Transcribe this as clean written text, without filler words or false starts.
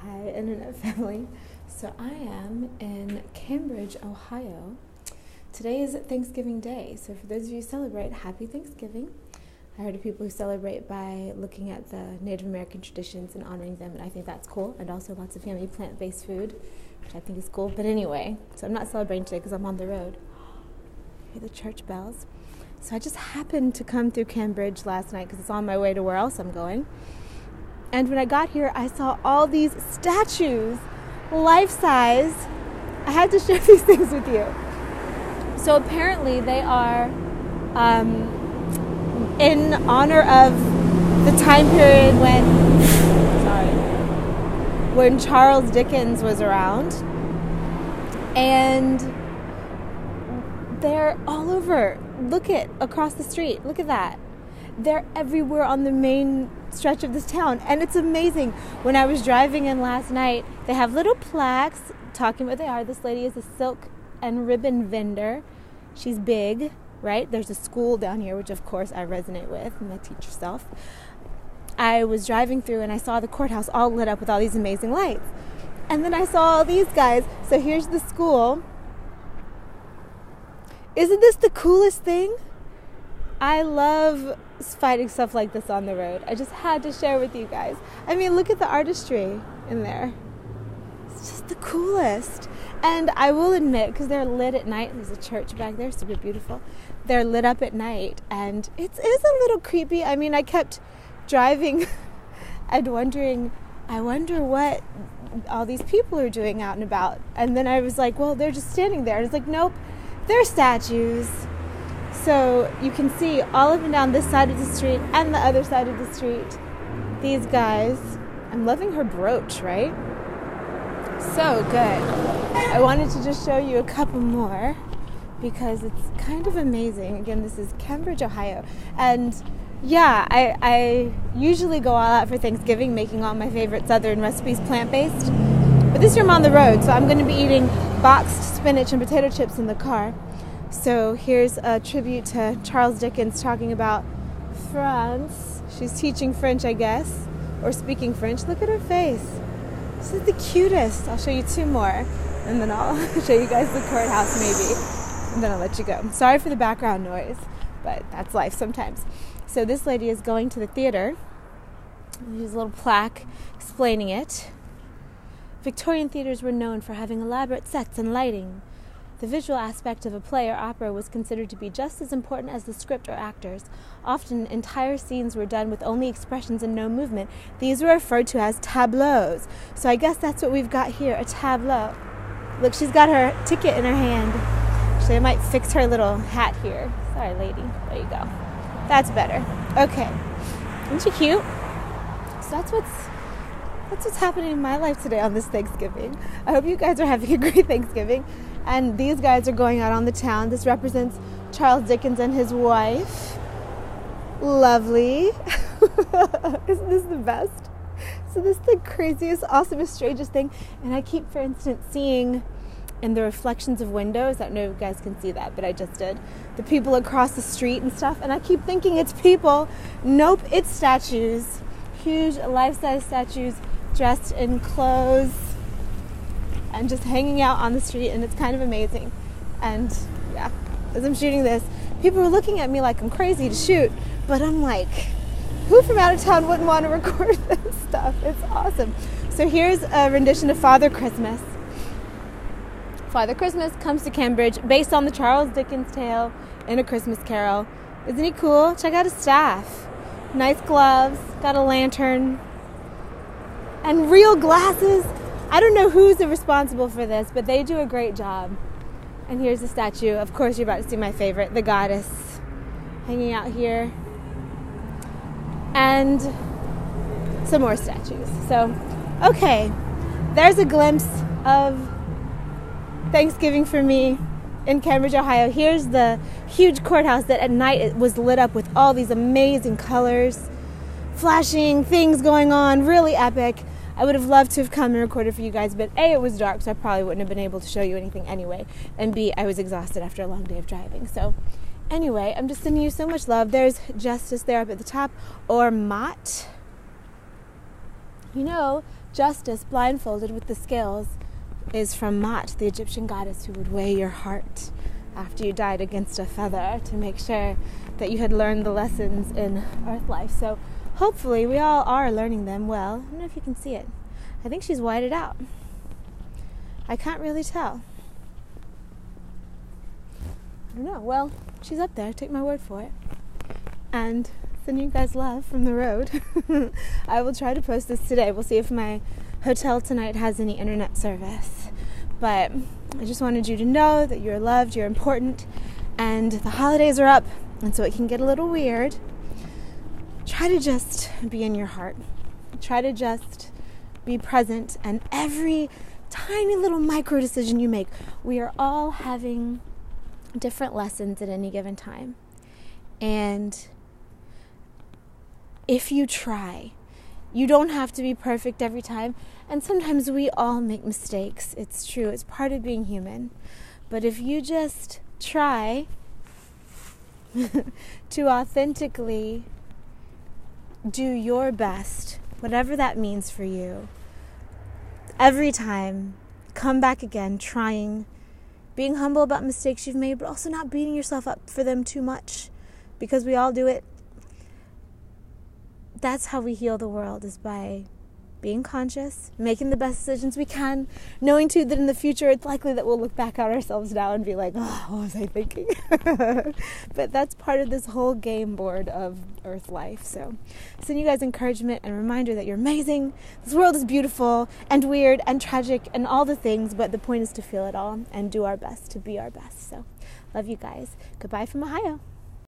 Hi, Internet family. So I am in Cambridge, Ohio. Today is Thanksgiving Day, so for those of you who celebrate, happy Thanksgiving. I heard of people who celebrate by looking at the Native American traditions and honoring them, and I think that's cool, and also lots of yummy plant-based food, which I think is cool. But anyway, so I'm not celebrating today because I'm on the road. Hear the church bells. So I just happened to come through Cambridge last night because it's on my way to where else I'm going. And when I got here, I saw all these statues, life-size. I had to share these things with you. So apparently they are in honor of the time period when Charles Dickens was around. And they're all over. Look at across the street. Look at that. They're everywhere on the main stretch of this town, and it's amazing. When I was driving in last night, they have little plaques talking what they are. This lady is a silk and ribbon vendor. She's big, right? There's a school down here, which of course I resonate with. I'm a teacher self. I was driving through and I saw the courthouse all lit up with all these amazing lights. And then I saw all these guys. So here's the school. Isn't this the coolest thing? I love finding stuff like this on the road. I just had to share with you guys. I mean, look at the artistry in there. It's just the coolest. And I will admit, because they're lit at night, there's a church back there, super beautiful. They're lit up at night, and it is a little creepy. I mean, I kept driving and wondering, I wonder what all these people are doing out and about. And then I was like, well, they're just standing there. And it's like, nope, they're statues. So you can see all up and down this side of the street and the other side of the street, these guys. I'm loving her brooch, right? So good. I wanted to just show you a couple more because it's kind of amazing. Again, this is Cambridge, Ohio. And yeah, I usually go all out for Thanksgiving, making all my favorite Southern recipes plant-based. But this year I'm on the road, so I'm going to be eating boxed spinach and potato chips in the car. So here's a tribute to Charles Dickens talking about France. She's teaching French, I guess, or speaking French. Look at her face. This is the cutest. I'll show you two more, and then I'll show you guys the courthouse maybe, and then I'll let you go. Sorry for the background noise, but that's life sometimes. So this lady is going to the theater. There's a little plaque explaining it. Victorian theaters were known for having elaborate sets and lighting. The visual aspect of a play or opera was considered to be just as important as the script or actors. Often, entire scenes were done with only expressions and no movement. These were referred to as tableaus. So I guess that's what we've got here, a tableau. Look, she's got her ticket in her hand. Actually, I might fix her little hat here. Sorry, lady. There you go. That's better. Okay. Isn't she cute? So that's what's happening in my life today on this Thanksgiving. I hope you guys are having a great Thanksgiving. And these guys are going out on the town. This represents Charles Dickens and his wife. Lovely. Isn't this the best? So this is the craziest, awesomest, strangest thing. And I keep, for instance, seeing in the reflections of windows, I don't know if you guys can see that, but I just did, the people across the street and stuff. And I keep thinking it's people. Nope, it's statues. Huge life-size statues dressed in clothes and just hanging out on the street, and it's kind of amazing. And yeah, as I'm shooting this, people are looking at me like I'm crazy to shoot, but I'm like, who from out of town wouldn't want to record this stuff? It's awesome. So here's a rendition of Father Christmas. Father Christmas comes to Cambridge based on the Charles Dickens tale in A Christmas Carol. Isn't he cool? Check out his staff. Nice gloves, got a lantern, and real glasses. I don't know who's responsible for this, but they do a great job. And here's the statue. Of course, you're about to see my favorite, the goddess, hanging out here. And some more statues. So, okay, there's a glimpse of Thanksgiving for me in Cambridge, Ohio. Here's the huge courthouse that at night it was lit up with all these amazing colors, flashing things going on, really epic. I would have loved to have come and recorded for you guys, but A, it was dark, so I probably wouldn't have been able to show you anything anyway, and B, I was exhausted after a long day of driving. So anyway, I'm just sending you so much love. There's Justice there up at the top, or Mott. You know, justice blindfolded with the scales is from Maat, the Egyptian goddess who would weigh your heart after you died against a feather to make sure that you had learned the lessons in earth life. So hopefully we all are learning them well. I don't know if you can see it. I think she's whited out. I can't really tell. I don't know. Well, she's up there. Take my word for it. And sending you guys love from the road. I will try to post this today. We'll see if my hotel tonight has any internet service. But I just wanted you to know that you're loved, you're important, and the holidays are up, and so it can get a little weird. Try to just be in your heart. Try to just be present, and every tiny little micro decision you make, we are all having different lessons at any given time. And if you try, you don't have to be perfect every time. And sometimes we all make mistakes. It's true. It's part of being human. But if you just try to authentically do your best, whatever that means for you, every time, come back again, trying, being humble about mistakes you've made, but also not beating yourself up for them too much, because we all do it. That's how we heal the world, is by being conscious, making the best decisions we can, knowing too that in the future it's likely that we'll look back at ourselves now and be like, oh, what was I thinking? But that's part of this whole game board of earth life. So send you guys encouragement and reminder that you're amazing. This world is beautiful and weird and tragic and all the things, but the point is to feel it all and do our best to be our best. So love you guys. Goodbye from Ohio.